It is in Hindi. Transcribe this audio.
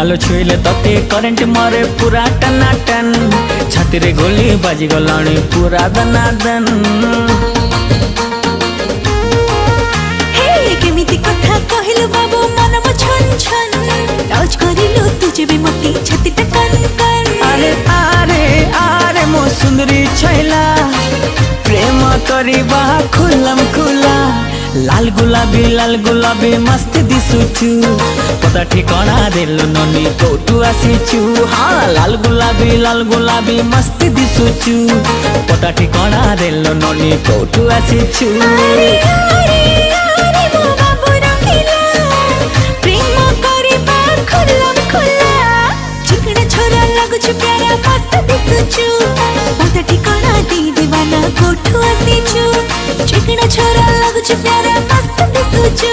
आलो छुईले तते करेंट मारे पूरा टनाटन छाती रे गोली बाजी गलाणी पूरा दनादन। हे केमिति कथा कहिलु बाबू मन म छन छन टच करिलु तुझे भी मती छाती टकन कन। अरे आरे आरे मो सुंदरी छैला प्रेम करिबा खुलम खुला लाल गुलाबी मस्त दिसुछु पता ठिकाना देलु ननी कोटु आसीछु। हाँ लाल गुलाबी मस्त दिसुछु पता ठिकाना देलु ननी कोटु आसीछु। अरे अरे अरे मो बाबू रंगीला प्रेम करिबा खुलम खुला चिकना छोरा लगुछु प्यारा मस्त दिसुछु पता ठिकाना दे दीवाना कोठु आसीछु। चिकना छोरा लगुछु प्यारा